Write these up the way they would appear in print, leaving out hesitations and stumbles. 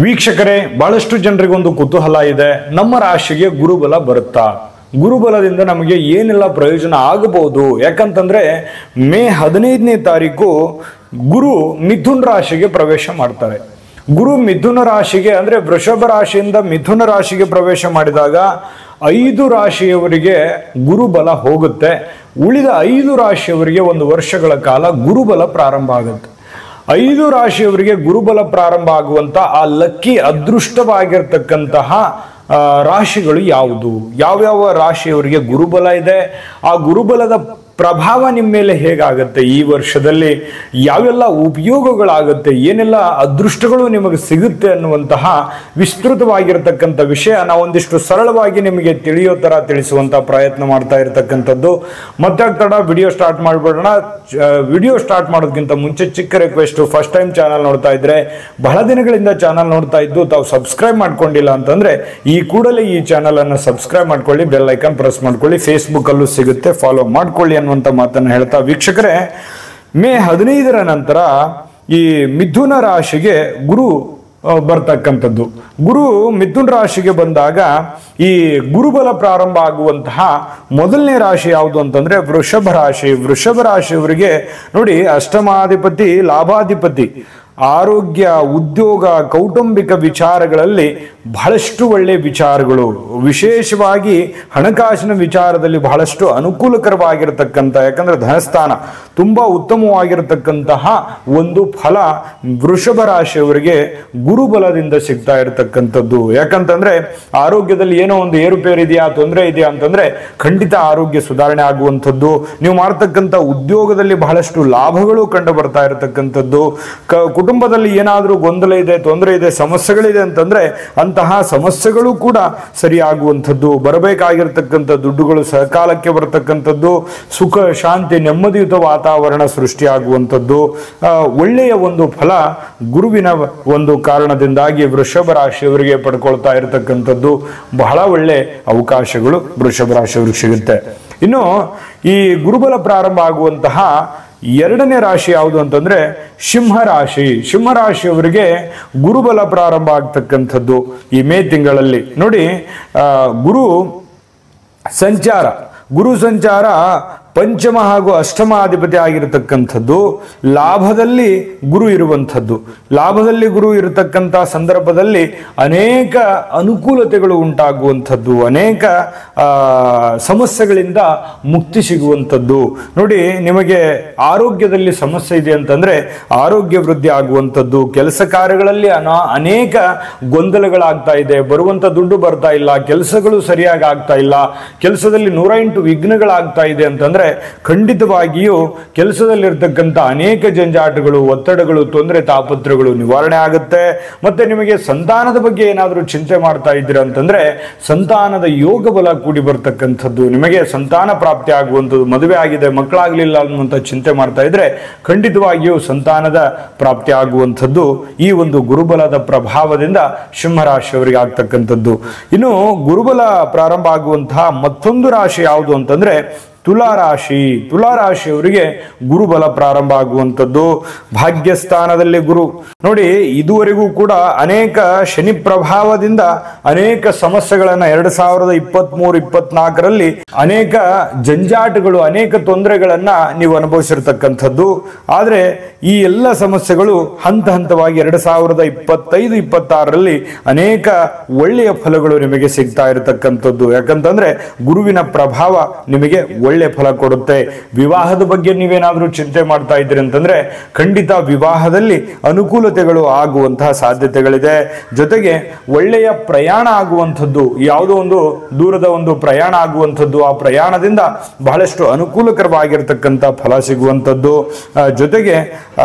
ವೀಕ್ಷಕರೇ, ಬಹಳಷ್ಟು ಜನರಿಗೆ ಒಂದು ಕುತೂಹಲ ಇದೆ. ನಮ್ಮ ರಾಶಿಗೆ ಗುರುಬಲ ಬರುತ್ತಾ? ಗುರುಬಲದಿಂದ ನಮಗೆ ಏನೆಲ್ಲ ಪ್ರಯೋಜನ ಆಗಬಹುದು? ಯಾಕಂತಂದ್ರೆ ಮೇ 15ನೇ ತಾರೀಕು ಗುರು ಮಿಥುನ ರಾಶಿಗೆ ಪ್ರವೇಶ ಮಾಡ್ತಾರೆ. ಗುರು ಮಿಥುನ ರಾಶಿಗೆ ಅಂದ್ರೆ ವೃಷಭ ರಾಶಿಯಿಂದ ಮಿಥುನ ರಾಶಿಗೆ ಪ್ರವೇಶ ಮಾಡಿದಾಗ 5 ರಾಶಿಯವರಿಗೆ ಗುರುಬಲ ಹೋಗುತ್ತೆ. ಉಳಿದ 5 ರಾಶಿಯವರಿಗೆ 1 ವರ್ಷಗಳ ಕಾಲ ಗುರುಬಲ ಪ್ರಾರಂಭ ಆಗುತ್ತೆ. 5 ರಾಶಿಯವರಿಗೆ ಗುರುಬಲ ಪ್ರಾರಂಭ ಆಗುವಂತ ಆ ಲಕ್ಕಿ ಅದೃಷ್ಟವಾಗಿರ್ತಕ್ಕಂತಹ ರಾಶಿಗಳು ಯಾವುದು? ಯಾವ್ಯಾವ ರಾಶಿಯವರಿಗೆ ಗುರುಬಲ ಇದೆ? ಆ ಗುರುಬಲದ ಪ್ರಭಾವ ನಿಮ್ಮ ಮೇಲೆ ಹೇಗಾಗತ್ತೆ? ಈ ವರ್ಷದಲ್ಲಿ ಯಾವೆಲ್ಲ ಉಪಯೋಗಗಳಾಗುತ್ತೆ, ಏನೆಲ್ಲ ಅದೃಷ್ಟಗಳು ನಿಮಗೆ ಸಿಗುತ್ತೆ ಅನ್ನುವಂತಹ ವಿಸ್ತೃತವಾಗಿರತಕ್ಕಂಥ ವಿಷಯ ನಾವೊಂದಿಷ್ಟು ಸರಳವಾಗಿ ನಿಮಗೆ ತಿಳಿಯೋ ತರ ತಿಳಿಸುವಂತ ಪ್ರಯತ್ನ ಮಾಡ್ತಾ ಇರತಕ್ಕಂಥದ್ದು. ಮತ್ತೆ ತಡ ವಿಡಿಯೋ ಸ್ಟಾರ್ಟ್ ಮಾಡ್ಬಿಡೋಣ. ವಿಡಿಯೋ ಸ್ಟಾರ್ಟ್ ಮಾಡೋದಕ್ಕಿಂತ ಮುಂಚೆ ಚಿಕ್ಕ ರಿಕ್ವೆಸ್ಟ್, ಫಸ್ಟ್ ಟೈಮ್ ಚಾನಲ್ ನೋಡ್ತಾ ಇದ್ರೆ, ಬಹಳ ದಿನಗಳಿಂದ ಚಾನಲ್ ನೋಡ್ತಾ ಇದ್ದು ತಾವು ಸಬ್ಸ್ಕ್ರೈಬ್ ಮಾಡ್ಕೊಂಡಿಲ್ಲ ಅಂತಂದ್ರೆ ಈ ಕೂಡಲೇ ಈ ಚಾನಲ್ ಅನ್ನು ಸಬ್ಸ್ಕ್ರೈಬ್ ಮಾಡ್ಕೊಳ್ಳಿ, ಬೆಲ್ ಐಕಾನ್ ಪ್ರೆಸ್ ಮಾಡ್ಕೊಳ್ಳಿ, ಫೇಸ್ಬುಕ್ ಅಲ್ಲೂ ಸಿಗುತ್ತೆ, ಫಾಲೋ ಮಾಡ್ಕೊಳ್ಳಿ ಅನ್ನುವಂತ ಮಾತನ್ನು ಹೇಳ್ತಾ, ವೀಕ್ಷಕರೇ, ಮೇ 15ರ ನಂತರ ಈ ಮಿಥುನ ರಾಶಿಗೆ ಗುರು ಬರ್ತಕ್ಕಂಥದ್ದು. ಗುರು ಮಿಥುನ ರಾಶಿಗೆ ಬಂದಾಗ ಈ ಗುರುಬಲ ಪ್ರಾರಂಭ ಆಗುವಂತಹ ಮೊದಲನೇ ರಾಶಿ ಯಾವುದು ಅಂತಂದ್ರೆ ವೃಷಭ ರಾಶಿ. ವೃಷಭ ರಾಶಿಯವರಿಗೆ ನೋಡಿ, ಅಷ್ಟಮಾಧಿಪತಿ, ಲಾಭಾಧಿಪತಿ, ಆರೋಗ್ಯ, ಉದ್ಯೋಗ, ಕೌಟುಂಬಿಕ ವಿಚಾರಗಳಲ್ಲಿ ಬಹಳಷ್ಟು ಒಳ್ಳೆಯ ವಿಚಾರಗಳು, ವಿಶೇಷವಾಗಿ ಹಣಕಾಸಿನ ವಿಚಾರದಲ್ಲಿ ಬಹಳಷ್ಟು ಅನುಕೂಲಕರವಾಗಿರತಕ್ಕಂಥ, ಯಾಕಂದ್ರೆ ಧನಸ್ಥಾನ ತುಂಬಾ ಉತ್ತಮವಾಗಿರತಕ್ಕಂತಹ ಒಂದು ಫಲ ವೃಷಭ ರಾಶಿಯವರಿಗೆ ಗುರುಬಲದಿಂದ ಸಿಗ್ತಾ ಇರತಕ್ಕಂಥದ್ದು. ಯಾಕಂತಂದ್ರೆ ಆರೋಗ್ಯದಲ್ಲಿ ಏನೋ ಒಂದು ಏರುಪೇರು ಇದೆಯಾ, ತೊಂದರೆ ಇದೆಯಾ ಅಂತಂದ್ರೆ ಖಂಡಿತ ಆರೋಗ್ಯ ಸುಧಾರಣೆ ಆಗುವಂಥದ್ದು. ನೀವು ಮಾಡ್ತಕ್ಕಂಥ ಉದ್ಯೋಗದಲ್ಲಿ ಬಹಳಷ್ಟು ಲಾಭಗಳು ಕಂಡು ಬರ್ತಾ ಇರತಕ್ಕಂಥದ್ದು. ಕುಟುಂಬದಲ್ಲಿ ಏನಾದರೂ ಗೊಂದಲ ಇದೆ, ತೊಂದರೆ ಇದೆ, ಸಮಸ್ಯೆಗಳಿದೆ ಅಂತಂದ್ರೆ ಅಂತಹ ಸಮಸ್ಯೆಗಳು ಕೂಡ ಸರಿಯಾಗುವಂಥದ್ದು. ಬರಬೇಕಾಗಿರ್ತಕ್ಕಂಥ ದುಡ್ಡುಗಳು ಸಕಾಲಕ್ಕೆ ಬರತಕ್ಕಂಥದ್ದು. ಸುಖ, ಶಾಂತಿ, ನೆಮ್ಮದಿಯುತ ವಾತಾವರಣ ಸೃಷ್ಟಿಯಾಗುವಂಥದ್ದು. ಒಳ್ಳೆಯ ಒಂದು ಫಲ ಗುರುವಿನ ಒಂದು ಕಾರಣದಿಂದಾಗಿ ವೃಷಭ ರಾಶಿಯವರಿಗೆ ಪಡ್ಕೊಳ್ತಾ ಇರತಕ್ಕಂಥದ್ದು. ಬಹಳ ಒಳ್ಳೆ ಅವಕಾಶಗಳು ವೃಷಭ ರಾಶಿಯವರಿಗೆ ಸಿಗುತ್ತೆ. ಇನ್ನು ಈ ಗುರುಬಲ ಪ್ರಾರಂಭ ಆಗುವಂತಹ 2ನೇ ರಾಶಿ ಯಾವುದು ಅಂತಂದ್ರೆ ಸಿಂಹರಾಶಿ. ಸಿಂಹರಾಶಿಯವರಿಗೆ ಗುರುಬಲ ಪ್ರಾರಂಭ ಆಗ್ತಕ್ಕಂಥದ್ದು ಈ ಮೇ ತಿಂಗಳಲ್ಲಿ. ನೋಡಿ, ಗುರು ಸಂಚಾರ ಪಂಚಮ ಹಾಗೂ ಅಷ್ಟಮಾಧಿಪತಿ ಆಗಿರತಕ್ಕಂಥದ್ದು. ಲಾಭದಲ್ಲಿ ಗುರು ಇರುವಂಥದ್ದು. ಲಾಭದಲ್ಲಿ ಗುರು ಇರತಕ್ಕಂಥ ಸಂದರ್ಭದಲ್ಲಿ ಅನೇಕ ಅನುಕೂಲತೆಗಳು ಉಂಟಾಗುವಂಥದ್ದು, ಅನೇಕ ಸಮಸ್ಯೆಗಳಿಂದ ಮುಕ್ತಿ ಸಿಗುವಂಥದ್ದು. ನೋಡಿ, ನಿಮಗೆ ಆರೋಗ್ಯದಲ್ಲಿ ಸಮಸ್ಯೆ ಇದೆ ಅಂತಂದ್ರೆ ಆರೋಗ್ಯ ವೃದ್ಧಿ ಆಗುವಂಥದ್ದು. ಕೆಲಸ ಕಾರ್ಯಗಳಲ್ಲಿ ಅನೇಕ ಗೊಂದಲಗಳಾಗ್ತಾ ಇದೆ, ಬರುವಂತ ದುಡ್ಡು ಬರ್ತಾ ಇಲ್ಲ, ಕೆಲಸಗಳು ಸರಿಯಾಗಿ ಆಗ್ತಾ ಇಲ್ಲ, ಕೆಲಸದಲ್ಲಿ 108 ವಿಘ್ನಗಳಾಗ್ತಾ ಇದೆ ಅಂತಂದ್ರೆ ಖಂಡಿತವಾಗಿಯೂ ಕೆಲಸದಲ್ಲಿರ್ತಕ್ಕಂಥ ಅನೇಕ ಜಂಜಾಟಗಳು, ಒತ್ತಡಗಳು, ತೊಂದರೆ, ತಾಪತ್ರಗಳು ನಿವಾರಣೆ ಆಗುತ್ತೆ. ಮತ್ತೆ ನಿಮಗೆ ಸಂತಾನದ ಬಗ್ಗೆ ಏನಾದರೂ ಚಿಂತೆ ಮಾಡ್ತಾ ಇದ್ದೀರಾ ಅಂತಂದ್ರೆ ಸಂತಾನದ ಯೋಗ ಬಲ ಕೂಡಿ ಬರ್ತಕ್ಕಂಥದ್ದು. ನಿಮಗೆ ಸಂತಾನ ಪ್ರಾಪ್ತಿ ಆಗುವಂಥದ್ದು. ಮದುವೆ ಆಗಿದೆ, ಮಕ್ಕಳಾಗ್ಲಿಲ್ಲ ಅನ್ನುವಂಥ ಚಿಂತೆ ಮಾಡ್ತಾ ಇದ್ರೆ ಖಂಡಿತವಾಗಿಯೂ ಸಂತಾನದ ಪ್ರಾಪ್ತಿ ಆಗುವಂಥದ್ದು ಈ ಒಂದು ಗುರುಬಲದ ಪ್ರಭಾವದಿಂದ ಸಿಂಹರಾಶಿಯವರಿಗೆ ಆಗ್ತಕ್ಕಂಥದ್ದು. ಇನ್ನು ಗುರುಬಲ ಪ್ರಾರಂಭ ಆಗುವಂತಹ ಮತ್ತೊಂದು ರಾಶಿ ಯಾವುದು ಅಂತಂದ್ರೆ ತುಲಾರಾಶಿ. ತುಲಾರಾಶಿಯವರಿಗೆ ಗುರುಬಲ ಪ್ರಾರಂಭ ಆಗುವಂಥದ್ದು. ಭಾಗ್ಯಸ್ಥಾನದಲ್ಲಿ ಗುರು. ನೋಡಿ, ಇದುವರೆಗೂ ಕೂಡ ಅನೇಕ ಶನಿ ಪ್ರಭಾವದಿಂದ ಅನೇಕ ಸಮಸ್ಯೆಗಳನ್ನ 2023-24ರಲ್ಲಿ ಅನೇಕ ಜಂಜಾಟಗಳು, ಅನೇಕ ತೊಂದರೆಗಳನ್ನ ನೀವು ಅನುಭವಿಸಿರ್ತಕ್ಕಂಥದ್ದು. ಆದ್ರೆ ಈ ಎಲ್ಲ ಸಮಸ್ಯೆಗಳು ಹಂತ ಹಂತವಾಗಿ 2025-26ರಲ್ಲಿ ಅನೇಕ ಒಳ್ಳೆಯ ಫಲಗಳು ನಿಮಗೆ ಸಿಗ್ತಾ ಇರತಕ್ಕಂಥದ್ದು. ಯಾಕಂತಂದ್ರೆ ಗುರುವಿನ ಪ್ರಭಾವ ನಿಮಗೆ ಒಳ್ಳೆ ಫಲ ಕೊಡುತ್ತೆ. ವಿವಾಹದ ಬಗ್ಗೆ ನೀವೇನಾದ್ರೂ ಚಿಂತೆ ಮಾಡ್ತಾ ಇದ್ದೀರಿ ಅಂತಂದ್ರೆ ಖಂಡಿತ ವಿವಾಹದಲ್ಲಿ ಅನುಕೂಲತೆಗಳು ಆಗುವಂತಹ ಸಾಧ್ಯತೆಗಳಿದೆ. ಜೊತೆಗೆ ಒಳ್ಳೆಯ ಪ್ರಯಾಣ ಆಗುವಂಥದ್ದು, ಯಾವುದೋ ಒಂದು ದೂರದ ಒಂದು ಪ್ರಯಾಣ ಆಗುವಂಥದ್ದು, ಆ ಪ್ರಯಾಣದಿಂದ ಬಹಳಷ್ಟು ಅನುಕೂಲಕರವಾಗಿರ್ತಕ್ಕಂಥ ಫಲ ಸಿಗುವಂಥದ್ದು. ಜೊತೆಗೆ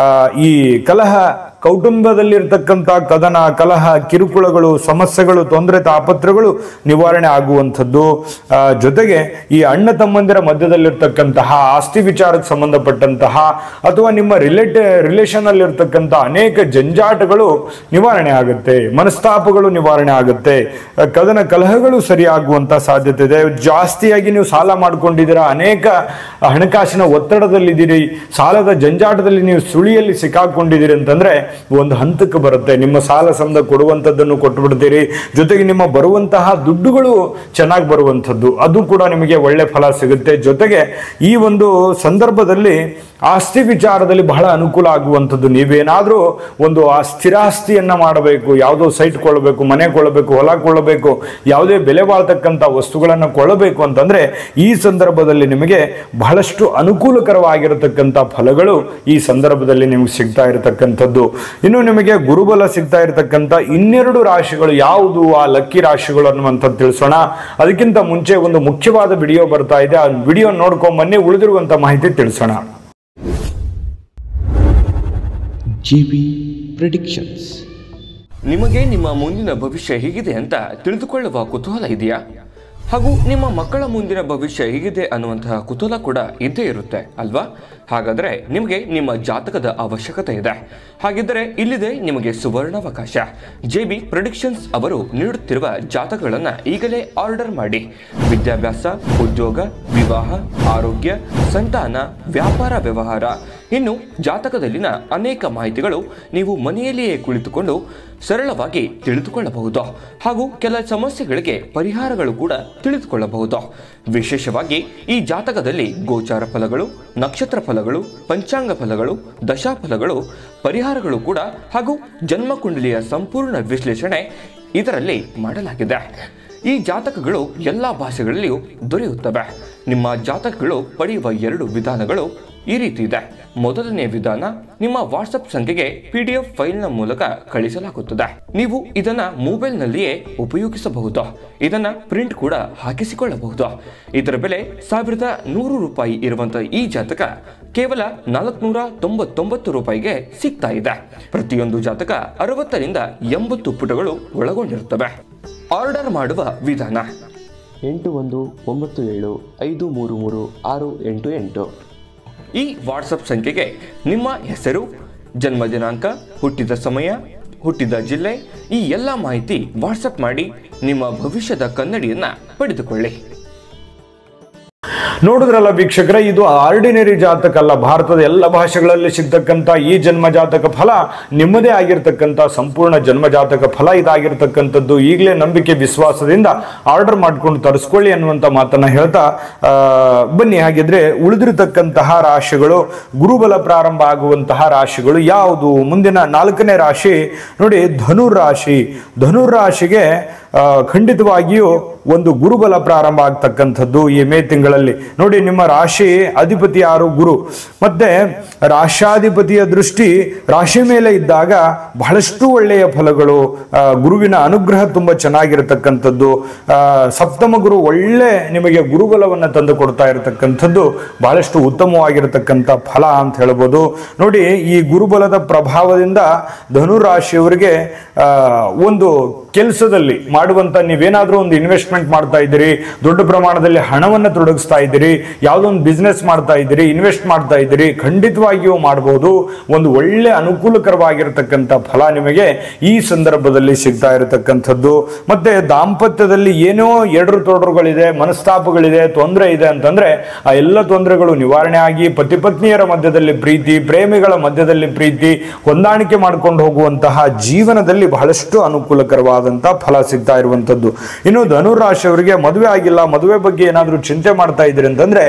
ಈ ಕೌಟುಂಬದಲ್ಲಿರ್ತಕ್ಕಂಥ ಕದನ, ಕಲಹ, ಕಿರುಕುಳಗಳು, ಸಮಸ್ಯೆಗಳು, ತೊಂದರೆ, ತಾಪತ್ರಗಳು ನಿವಾರಣೆ ಆಗುವಂಥದ್ದು. ಜೊತೆಗೆ ಈ ಅಣ್ಣ ತಮ್ಮಂದಿರ ಮಧ್ಯದಲ್ಲಿರ್ತಕ್ಕಂತಹ ಆಸ್ತಿ ವಿಚಾರಕ್ಕೆ ಸಂಬಂಧಪಟ್ಟಂತಹ ಅಥವಾ ನಿಮ್ಮ ರಿಲೇಷನ್ ಅಲ್ಲಿರ್ತಕ್ಕಂಥ ಅನೇಕ ಜಂಜಾಟಗಳು ನಿವಾರಣೆ ಆಗುತ್ತೆ, ಮನಸ್ತಾಪಗಳು ನಿವಾರಣೆ ಆಗುತ್ತೆ, ಕದನ ಕಲಹಗಳು ಸರಿಯಾಗುವಂತ ಸಾಧ್ಯತೆ ಇದೆ. ಜಾಸ್ತಿಯಾಗಿ ನೀವು ಸಾಲ ಮಾಡ್ಕೊಂಡಿದ್ದೀರಾ, ಅನೇಕ ಹಣಕಾಸಿನ ಒತ್ತಡದಲ್ಲಿದ್ದೀರಿ, ಸಾಲದ ಜಂಜಾಟದಲ್ಲಿ ನೀವು ಸುಳಿಯಲ್ಲಿ ಸಿಕ್ಕಾಕೊಂಡಿದ್ದೀರಿ ಅಂತಂದ್ರೆ ಒಂದು ಹಂತಕ್ಕೆ ಬರುತ್ತೆ. ನಿಮ್ಮ ಸಾಲ ಸಮದ ಕೊಡುವಂಥದ್ದನ್ನು ಕೊಟ್ಟು ಬಿಡ್ತೀರಿ, ಜೊತೆಗೆ ನಿಮ್ಮ ಬರುವಂತಹ ದುಡ್ಡುಗಳು ಚೆನ್ನಾಗಿ ಬರುವಂಥದ್ದು, ಅದು ಕೂಡ ನಿಮಗೆ ಒಳ್ಳೆ ಫಲ ಸಿಗುತ್ತೆ. ಜೊತೆಗೆ ಈ ಒಂದು ಸಂದರ್ಭದಲ್ಲಿ ಆಸ್ತಿ ವಿಚಾರದಲ್ಲಿ ಬಹಳ ಅನುಕೂಲ ಆಗುವಂಥದ್ದು. ನೀವೇನಾದರೂ ಒಂದು ಸ್ಥಿರಾಸ್ತಿಯನ್ನ ಮಾಡಬೇಕು, ಯಾವುದೋ ಸೈಟ್ ಕೊಳ್ಳಬೇಕು, ಮನೆ ಕೊಳ್ಳಬೇಕು, ಹೊಲ ಕೊಳ್ಳಬೇಕು, ಯಾವುದೇ ಬೆಲೆ ಬಾಳ್ತಕ್ಕಂಥ ವಸ್ತುಗಳನ್ನು ಕೊಳ್ಳಬೇಕು ಅಂತಂದ್ರೆ ಈ ಸಂದರ್ಭದಲ್ಲಿ ನಿಮಗೆ ಬಹಳಷ್ಟು ಅನುಕೂಲಕರವಾಗಿರತಕ್ಕಂಥ ಫಲಗಳು ಈ ಸಂದರ್ಭದಲ್ಲಿ ನಿಮ್ಗೆ ಸಿಗ್ತಾ ಇರತಕ್ಕಂಥದ್ದು. ಇನ್ನು ನಿಮಗೆ ಗುರುಬಲ ಸಿಗ್ತಾ ಇರತಕ್ಕಂಥ 12 ರಾಶಿಗಳು ಯಾವುದು, ಆ ಲಕ್ಕಿ ರಾಶಿಗಳು ಅನ್ನುವಂಥದ್ದು ತಿಳಿಸೋಣ. ಅದಕ್ಕಿಂತ ಮುಂಚೆ ಒಂದು ಮುಖ್ಯವಾದ ವಿಡಿಯೋ ಬರ್ತಾ ಇದೆ, ಆ ವಿಡಿಯೋ ನೋಡ್ಕೊಂಡ್ ಬನ್ನಿ, ಉಳಿದಿರುವಂತ ಮಾಹಿತಿ ತಿಳಿಸೋಣ. GB Predictions. ನಿಮಗೆ ನಿಮ್ಮ ಮುಂದಿನ ಭವಿಷ್ಯ ಹೇಗಿದೆ ಅಂತ ತಿಳಿದುಕೊಳ್ಳುವ ಕುತೂಹಲ ಇದೆಯಾ? ಹಾಗೂ ನಿಮ್ಮ ಮಕ್ಕಳ ಮುಂದಿನ ಭವಿಷ್ಯ ಹೇಗಿದೆ ಅನ್ನುವಂತಹ ಕುತೂಹಲ ಕೂಡ ಇದ್ದೇ ಇರುತ್ತೆ ಅಲ್ವಾ? ಹಾಗಾದರೆ ನಿಮಗೆ ನಿಮ್ಮ ಜಾತಕದ ಅವಶ್ಯಕತೆ ಇದೆ. ಹಾಗಿದ್ದರೆ ಇಲ್ಲಿದೆ ನಿಮಗೆ ಸುವರ್ಣಾವಕಾಶ. JB ಪ್ರೆಡಿಕ್ಷನ್ಸ್ ಅವರು ನೀಡುತ್ತಿರುವ ಜಾತಕಗಳನ್ನು ಈಗಲೇ ಆರ್ಡರ್ ಮಾಡಿ. ವಿದ್ಯಾಭ್ಯಾಸ, ಉದ್ಯೋಗ, ವಿವಾಹ, ಆರೋಗ್ಯ, ಸಂತಾನ, ವ್ಯಾಪಾರ ವ್ಯವಹಾರ, ಇನ್ನು ಜಾತಕದಲ್ಲಿನ ಅನೇಕ ಮಾಹಿತಿಗಳು ನೀವು ಮನೆಯಲ್ಲಿಯೇ ಕುಳಿತುಕೊಂಡು ಸರಳವಾಗಿ ತಿಳಿದುಕೊಳ್ಳಬಹುದು. ಹಾಗೂ ಕೆಲ ಸಮಸ್ಯೆಗಳಿಗೆ ಪರಿಹಾರಗಳು ಕೂಡ ತಿಳಿದುಕೊಳ್ಳಬಹುದು. ವಿಶೇಷವಾಗಿ ಈ ಜಾತಕದಲ್ಲಿ ಗೋಚಾರ ಫಲಗಳು, ನಕ್ಷತ್ರ ಫಲಗಳು, ಪಂಚಾಂಗ ಫಲಗಳು, ದಶಾಫಲಗಳು, ಪರಿಹಾರಗಳು ಕೂಡ ಹಾಗೂ ಜನ್ಮಕುಂಡಲಿಯ ಸಂಪೂರ್ಣ ವಿಶ್ಲೇಷಣೆ ಇದರಲ್ಲಿ ಮಾಡಲಾಗಿದೆ. ಈ ಜಾತಕಗಳು ಎಲ್ಲ ಭಾಷೆಗಳಲ್ಲಿಯೂ ದೊರೆಯುತ್ತವೆ. ನಿಮ್ಮ ಜಾತಕಗಳು ಪಡೆಯುವ 2 ವಿಧಾನಗಳು ಈ ರೀತಿ ಇದೆ. ಮೊದಲನೇ ವಿಧಾನ, ನಿಮ್ಮ ವಾಟ್ಸಪ್ ಸಂಖ್ಯೆಗೆ PDF ಫೈಲ್ನ ಮೂಲಕ ಕಳಿಸಲಾಗುತ್ತದೆ. ನೀವು ಇದನ್ನ ಮೊಬೈಲ್ನಲ್ಲಿಯೇ ಉಪಯೋಗಿಸಬಹುದು. ಇದನ್ನ ಪ್ರಿಂಟ್ ಕೂಡ ಹಾಕಿಸಿಕೊಳ್ಳಬಹುದು. ಇದರ ಬೆಲೆ 1100 ರೂಪಾಯಿ ಇರುವಂತಹ ಈ ಜಾತಕ ಕೇವಲ 499 ರೂಪಾಯಿಗೆ ಸಿಗ್ತಾ ಇದೆ. ಪ್ರತಿಯೊಂದು ಜಾತಕ 60 ರಿಂದ 80 ಪುಟಗಳು ಒಳಗೊಂಡಿರುತ್ತವೆ. ಆರ್ಡರ್ ಮಾಡುವ ವಿಧಾನ: 8197533688. ಈ ವಾಟ್ಸಪ್ ಸಂಖ್ಯೆಗೆ ನಿಮ್ಮ ಹೆಸರು, ಜನ್ಮ ದಿನಾಂಕ, ಹುಟ್ಟಿದ ಸಮಯ, ಹುಟ್ಟಿದ ಜಿಲ್ಲೆ, ಈ ಎಲ್ಲ ಮಾಹಿತಿ ವಾಟ್ಸಪ್ ಮಾಡಿ ನಿಮ್ಮ ಭವಿಷ್ಯದ ಕನ್ನಡಿಯನ್ನ ಪಡೆದುಕೊಳ್ಳಿ. ನೋಡಿದ್ರಲ್ಲ ವೀಕ್ಷಕರೇ, ಇದು ಆರ್ಡಿನರಿ ಜಾತಕ ಅಲ್ಲ. ಭಾರತದ ಎಲ್ಲ ಭಾಷೆಗಳಲ್ಲಿ ಸಿಗ್ತಕ್ಕಂಥ ಈ ಜನ್ಮ ಜಾತಕ ಫಲ ನಿಮ್ಮದೇ ಆಗಿರ್ತಕ್ಕಂಥ ಸಂಪೂರ್ಣ ಜನ್ಮ ಜಾತಕ ಫಲ ಇದಾಗಿರ್ತಕ್ಕಂಥದ್ದು. ಈಗಲೇ ನಂಬಿಕೆ ವಿಶ್ವಾಸದಿಂದ ಆರ್ಡರ್ ಮಾಡ್ಕೊಂಡು ತರಿಸ್ಕೊಳ್ಳಿ ಅನ್ನುವಂಥ ಮಾತನ್ನ ಹೇಳ್ತಾ ಬನ್ನಿ. ಹಾಗಿದ್ರೆ ಉಳಿದಿರತಕ್ಕಂತಹ ರಾಶಿಗಳು, ಗುರುಬಲ ಪ್ರಾರಂಭ ಆಗುವಂತಹ ರಾಶಿಗಳು ಯಾವುದು? ಮುಂದಿನ 4ನೇ ರಾಶಿ ನೋಡಿ, ಧನುರಾಶಿ. ಧನುರಾಶಿಗೆ ಖಂಡಿತವಾಗಿಯೂ ಒಂದು ಗುರುಬಲ ಪ್ರಾರಂಭ ಆಗ್ತಕ್ಕಂಥದ್ದು ಈ ಮೇ ತಿಂಗಳಲ್ಲಿ. ನೋಡಿ, ನಿಮ್ಮ ರಾಶಿ ಅಧಿಪತಿ ಯಾರು? ಗುರು. ಮತ್ತೆ ರಾಶ್ಯಾಧಿಪತಿಯ ದೃಷ್ಟಿ ರಾಶಿ ಮೇಲೆ ಇದ್ದಾಗ ಬಹಳಷ್ಟು ಒಳ್ಳೆಯ ಫಲಗಳು, ಗುರುವಿನ ಅನುಗ್ರಹ ತುಂಬಾ ಚೆನ್ನಾಗಿರತಕ್ಕಂಥದ್ದು. ಸಪ್ತಮ ಗುರು ಒಳ್ಳೆ ನಿಮಗೆ ಗುರುಬಲವನ್ನು ತಂದು ಕೊಡ್ತಾ ಇರತಕ್ಕಂಥದ್ದು ಬಹಳಷ್ಟು ಉತ್ತಮವಾಗಿರತಕ್ಕಂಥ ಫಲ ಅಂತ ಹೇಳ್ಬೋದು. ನೋಡಿ, ಈ ಗುರುಬಲದ ಪ್ರಭಾವದಿಂದ ಧನುರಾಶಿಯವರಿಗೆ ಒಂದು ಕೆಲಸದಲ್ಲಿ ಮಾಡುವಂತ, ನೀವೇನಾದ್ರೂ ಒಂದು ಇನ್ವೆಸ್ಟ್ಮೆಂಟ್ ಮಾಡ್ತಾ ಇದ್ದೀರಿ, ದೊಡ್ಡ ಪ್ರಮಾಣದಲ್ಲಿ ಹಣವನ್ನು ತೊಡಗಿಸ್ತಾ ಇದ್ದೀರಿ, ಯಾವುದೋ ಒಂದು ಬಿಸ್ನೆಸ್ ಮಾಡ್ತಾ ಇದ್ದೀರಿ, ಇನ್ವೆಸ್ಟ್ ಮಾಡ್ತಾ ಇದ್ದೀರಿ, ಖಂಡಿತವಾಗಿಯೂ ಮಾಡಬಹುದು. ಒಂದು ಒಳ್ಳೆ ಅನುಕೂಲಕರವಾಗಿರತಕ್ಕಂಥ ಫಲ ನಿಮಗೆ ಈ ಸಂದರ್ಭದಲ್ಲಿ ಸಿಗ್ತಾ ಇರತಕ್ಕಂಥದ್ದು. ಮತ್ತೆ ದಾಂಪತ್ಯದಲ್ಲಿ ಏನೋ ಎಡರು ತೊಡರುಗಳಿದೆ, ಮನಸ್ತಾಪಗಳಿದೆ, ತೊಂದರೆ ಇದೆ ಅಂತಂದ್ರೆ ಆ ಎಲ್ಲ ತೊಂದರೆಗಳು ನಿವಾರಣೆ ಆಗಿ ಪತಿ ಪತ್ನಿಯರ ಮಧ್ಯದಲ್ಲಿ ಪ್ರೀತಿ, ಪ್ರೇಮಿಗಳ ಮಧ್ಯದಲ್ಲಿ ಪ್ರೀತಿ, ಹೊಂದಾಣಿಕೆ ಮಾಡ್ಕೊಂಡು ಹೋಗುವಂತಹ ಜೀವನದಲ್ಲಿ ಬಹಳಷ್ಟು ಅನುಕೂಲಕರವಾದಂತಹ ಫಲ ಸಿಗ್ತಾ ಇರುವಂತದ್ದು. ಇನ್ನು ಧನುರಾಶಿಯವರಿಗೆ ಮದುವೆ ಆಗಿಲ್ಲ, ಮದುವೆ ಬಗ್ಗೆ ಏನಾದರೂ ಚಿಂತೆ ಮಾಡ್ತಾ ಇದ್ದೀರಿ ಅಂತಂದ್ರೆ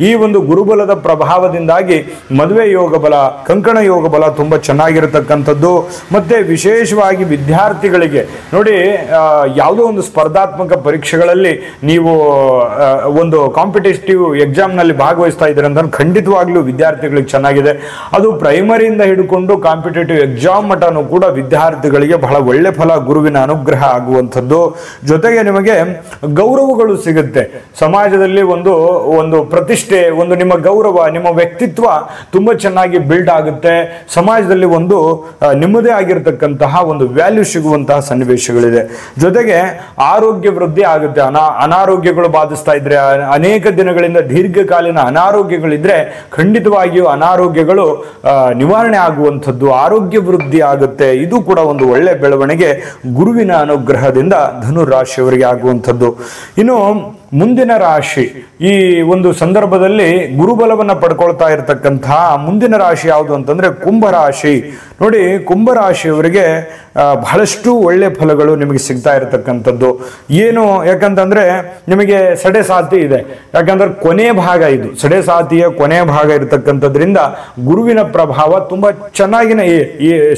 ಈ ಒಂದು ಗುರುಬಲದ ಪ್ರಭಾವದಿಂದಾಗಿ ಮದುವೆ ಯೋಗ ಬಲ, ಕಂಕಣ ಯೋಗ ಬಲ ತುಂಬಾ ಚೆನ್ನಾಗಿರತಕ್ಕಂಥದ್ದು. ಮತ್ತೆ ವಿಶೇಷವಾಗಿ ವಿದ್ಯಾರ್ಥಿಗಳಿಗೆ ನೋಡಿ, ಯಾವುದೋ ಒಂದು ಸ್ಪರ್ಧಾತ್ಮಕ ಪರೀಕ್ಷೆಗಳಲ್ಲಿ ನೀವು ಒಂದು ಕಾಂಪಿಟೇಟಿವ್ ಎಕ್ಸಾಮ್ ನಲ್ಲಿ ಭಾಗವಹಿಸ್ತಾ ಇದ್ದೀರಿ ಅಂತ ಖಂಡಿತವಾಗ್ಲೂ ವಿದ್ಯಾರ್ಥಿಗಳಿಗೆ ಚೆನ್ನಾಗಿದೆ. ಅದು ಪ್ರೈಮರಿಯಿಂದ ಹಿಡ್ಕೊಂಡು ಕಾಂಪಿಟೇಟಿವ್ ಎಕ್ಸಾಮ್ ಮಟನೂ ಕೂಡ ವಿದ್ಯಾರ್ಥಿಗಳಿಗೆ ಬಹಳ ಒಳ್ಳೆ ಫಲ, ಗುರುವಿನ ಅನುಗ್ರಹ ಆಗುವಂಥದ್ದು. ಜೊತೆಗೆ ನಿಮಗೆ ಗೌರವಗಳು ಸಿಗುತ್ತೆ. ಸಮಾಜದಲ್ಲಿ ಒಂದು ಒಂದು ಪ್ರತಿಷ್ಠೆ, ಒಂದು ನಿಮ್ಮ ಗೌರವ, ನಿಮ್ಮ ವ್ಯಕ್ತಿತ್ವ ತುಂಬಾ ಚೆನ್ನಾಗಿ ಬಿಲ್ಡ್ ಆಗುತ್ತೆ. ಸಮಾಜದಲ್ಲಿ ಒಂದು ನಿಮ್ಮದೇ ಆಗಿರತಕ್ಕಂತಹ ಒಂದು ವ್ಯಾಲ್ಯೂ ಸಿಗುವಂತಹ ಸನ್ನಿವೇಶಗಳಿದೆ. ಜೊತೆಗೆ ಆರೋಗ್ಯ ವೃದ್ಧಿ ಆಗುತ್ತೆ. ಅನಾರೋಗ್ಯಗಳು ಬಾಧಿಸ್ತಾ ಇದ್ರೆ, ಅನೇಕ ದಿನಗಳಿಂದ ದೀರ್ಘಕಾಲೀನ ಅನಾರೋಗ್ಯಗಳಿದ್ರೆ ಖಂಡಿತವಾಗಿಯೂ ಅನಾರೋಗ್ಯಗಳು ನಿವಾರಣೆ ಆಗುವಂಥದ್ದು, ಆರೋಗ್ಯ ವೃದ್ಧಿ ಆಗುತ್ತೆ. ಇದು ಕೂಡ ಒಂದು ಒಳ್ಳೆ ಬೆಳವಣಿಗೆ ಗುರುವಿನ ಅನುಗ್ರಹದಿಂದ ಧನುರಾಶಿಯವರಿಗೆ ಆಗುವಂಥದ್ದು. ಇನ್ನು ಮುಂದಿನ ರಾಶಿ, ಈ ಒಂದು ಸಂದರ್ಭದಲ್ಲಿ ಗುರುಬಲವನ್ನ ಪಡ್ಕೊಳ್ತಾ ಇರತಕ್ಕಂತಹ ಮುಂದಿನ ರಾಶಿ ಯಾವುದು ಅಂತಂದ್ರೆ ಕುಂಭರಾಶಿ. ನೋಡಿ, ಕುಂಭರಾಶಿಯವರಿಗೆ ಬಹಳಷ್ಟು ಒಳ್ಳೆ ಫಲಗಳು ನಿಮಗೆ ಸಿಗ್ತಾ ಇರತಕ್ಕಂಥದ್ದು. ಏನು ಯಾಕಂತಂದ್ರೆ ನಿಮಗೆ ಸಡೆ ಸಾತಿ ಇದೆ, ಯಾಕಂದ್ರೆ ಕೊನೆ ಭಾಗ ಇದು, ಸಡೆ ಸಾತಿಯ ಕೊನೆ ಭಾಗ ಇರತಕ್ಕಂಥದ್ರಿಂದ ಗುರುವಿನ ಪ್ರಭಾವ ತುಂಬಾ ಚೆನ್ನಾಗಿನ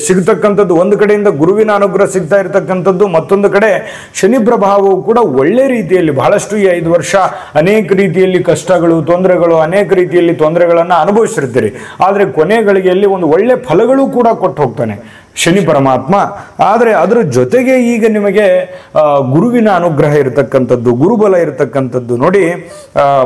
ಸಿಗ್ತಕ್ಕಂಥದ್ದು. ಒಂದು ಕಡೆಯಿಂದ ಗುರುವಿನ ಅನುಗ್ರಹ ಸಿಗ್ತಾ ಇರತಕ್ಕಂಥದ್ದು, ಮತ್ತೊಂದು ಕಡೆ ಶನಿ ಪ್ರಭಾವವು ಕೂಡ ಒಳ್ಳೆ ರೀತಿಯಲ್ಲಿ ಬಹಳಷ್ಟು ಈ 5 ವರ್ಷ ಅನೇಕ ರೀತಿಯಲ್ಲಿ ಕಷ್ಟಗಳು, ತೊಂದರೆಗಳು, ಅನೇಕ ರೀತಿಯಲ್ಲಿ ತೊಂದರೆಗಳನ್ನ ಅನುಭವಿಸಿರ್ತೀರಿ. ಆದ್ರೆ ಕೊನೆ ಗಳಿಗೆಯಲ್ಲಿ ಒಂದು ಒಳ್ಳೆ ಫಲಗಳು ಕೂಡ ಕೊಟ್ಟು ಹೋಗ್ತಾನೆ ಶನಿ ಪರಮಾತ್ಮ. ಆದರೆ ಅದರ ಜೊತೆಗೆ ಈಗ ನಿಮಗೆ ಗುರುವಿನ ಅನುಗ್ರಹ ಇರತಕ್ಕಂಥದ್ದು, ಗುರುಬಲ ಇರತಕ್ಕಂಥದ್ದು ನೋಡಿ,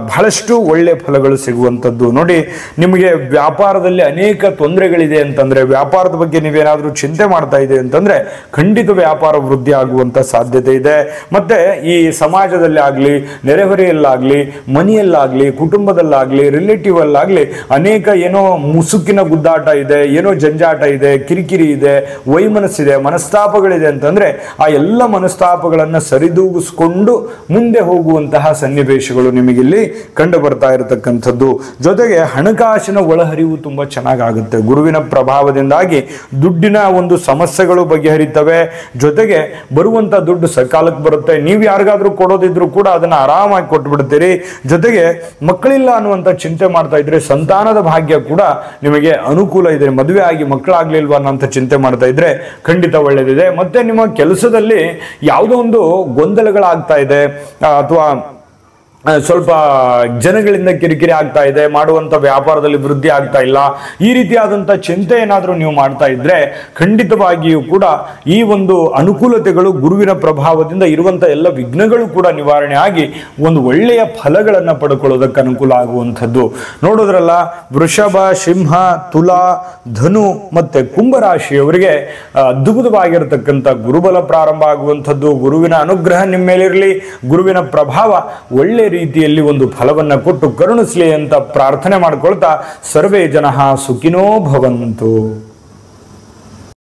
ಬಹಳಷ್ಟು ಒಳ್ಳೆ ಫಲಗಳು ಸಿಗುವಂಥದ್ದು. ನೋಡಿ, ನಿಮಗೆ ವ್ಯಾಪಾರದಲ್ಲಿ ಅನೇಕ ತೊಂದರೆಗಳಿದೆ ಅಂತಂದ್ರೆ, ವ್ಯಾಪಾರದ ಬಗ್ಗೆ ನೀವೇನಾದ್ರೂ ಚಿಂತೆ ಮಾಡ್ತಾ ಇದೆ ಅಂತಂದ್ರೆ ಖಂಡಿತ ವ್ಯಾಪಾರ ವೃದ್ಧಿ ಆಗುವಂತ ಸಾಧ್ಯತೆ ಇದೆ. ಮತ್ತೆ ಈ ಸಮಾಜದಲ್ಲಿ ಆಗ್ಲಿ, ನೆರೆಹೊರೆಯಲ್ಲಾಗ್ಲಿ, ಮನೆಯಲ್ಲಾಗ್ಲಿ, ಕುಟುಂಬದಲ್ಲಾಗ್ಲಿ, ರಿಲೇಟಿವ್ ಅಲ್ಲಾಗ್ಲಿ ಅನೇಕ ಏನೋ ಮುಸುಕಿನ ಗುದ್ದಾಟ ಇದೆ, ಏನೋ ಜಂಜಾಟ ಇದೆ, ಕಿರಿಕಿರಿ ಇದೆ, ವೈಮನಸ್ಸಿದೆ, ಮನಸ್ತಾಪಗಳಿದೆ ಅಂತಂದ್ರೆ ಆ ಎಲ್ಲ ಮನಸ್ತಾಪಗಳನ್ನ ಸರಿದೂಗಿಸ್ಕೊಂಡು ಮುಂದೆ ಹೋಗುವಂತಹ ಸನ್ನಿವೇಶಗಳು ನಿಮಗಿಲ್ಲಿ ಕಂಡು ಬರ್ತಾ ಇರತಕ್ಕಂಥದ್ದು. ಜೊತೆಗೆ ಹಣಕಾಸಿನ ಒಳಹರಿವು ತುಂಬಾ ಚೆನ್ನಾಗಾಗುತ್ತೆ. ಗುರುವಿನ ಪ್ರಭಾವದಿಂದಾಗಿ ದುಡ್ಡಿನ ಒಂದು ಸಮಸ್ಯೆಗಳು ಬಗೆಹರಿತವೆ. ಜೊತೆಗೆ ಬರುವಂತ ದುಡ್ಡು ಸಕಾಲಕ್ಕೆ ಬರುತ್ತೆ. ನೀವು ಯಾರಿಗಾದ್ರೂ ಕೊಡೋದಿದ್ರು ಕೂಡ ಅದನ್ನ ಆರಾಮಾಗಿ ಕೊಟ್ಟು ಬಿಡ್ತೀರಿ. ಜೊತೆಗೆ ಮಕ್ಕಳಿಲ್ಲ ಅನ್ನುವಂತ ಚಿಂತೆ ಮಾಡ್ತಾ ಇದ್ರೆ ಸಂತಾನದ ಭಾಗ್ಯ ಕೂಡ ನಿಮಗೆ ಅನುಕೂಲ ಇದೆ. ಮದುವೆ ಆಗಿ ಮಕ್ಕಳಾಗ್ಲಿಲ್ವಾ ಅನ್ನೋಂಥ ಚಿಂತೆ ಮಾಡ್ತಾ ಇದ್ರೆ ಖಂಡಿತ ಒಳ್ಳೆದಿದೆ. ಮತ್ತೆ ನಿಮ್ಮ ಕೆಲಸದಲ್ಲಿ ಯಾವುದೋ ಒಂದು ಗೊಂದಲಗಳಾಗ್ತಾ ಇದೆ, ಅಥವಾ ಸ್ವಲ್ಪ ಜನಗಳಿಂದ ಕಿರಿಕಿರಿ ಆಗ್ತಾ ಇದೆ, ಮಾಡುವಂತ ವ್ಯಾಪಾರದಲ್ಲಿ ವೃದ್ಧಿ ಆಗ್ತಾ ಇಲ್ಲ, ಈ ರೀತಿಯಾದಂಥ ಚಿಂತೆ ಏನಾದರೂ ನೀವು ಮಾಡ್ತಾ ಇದ್ರೆ ಖಂಡಿತವಾಗಿಯೂ ಕೂಡ ಈ ಒಂದು ಅನುಕೂಲತೆಗಳು ಗುರುವಿನ ಪ್ರಭಾವದಿಂದ ಇರುವಂತ ಎಲ್ಲ ವಿಘ್ನಗಳು ಕೂಡ ನಿವಾರಣೆ ಆಗಿ ಒಂದು ಒಳ್ಳೆಯ ಫಲಗಳನ್ನು ಪಡ್ಕೊಳ್ಳೋದಕ್ಕೆ ಅನುಕೂಲ ಆಗುವಂಥದ್ದು. ನೋಡೋದ್ರಲ್ಲ, ವೃಷಭ, ಸಿಂಹ, ತುಲಾ, ಧನು ಮತ್ತೆ ಕುಂಭರಾಶಿಯವರಿಗೆ ಅದ್ಭುತವಾಗಿರತಕ್ಕಂಥ ಗುರುಬಲ ಪ್ರಾರಂಭ ಆಗುವಂಥದ್ದು. ಗುರುವಿನ ಅನುಗ್ರಹ ನಿಮ್ಮ ಮೇಲಿರಲಿ, ಗುರುವಿನ ಪ್ರಭಾವ ಒಳ್ಳೆ ರೀತಿಯಲ್ಲಿ ಒಂದು ಫಲವನ್ನ ಕೊಟ್ಟು ಕರುಣಿಸಲಿ ಅಂತ ಪ್ರಾರ್ಥನೆ ಮಾಡ್ಕೊಳ್ತಾ ಸರ್ವೇ ಜನಃ ಸುಖಿನೋ ಭವಂತು.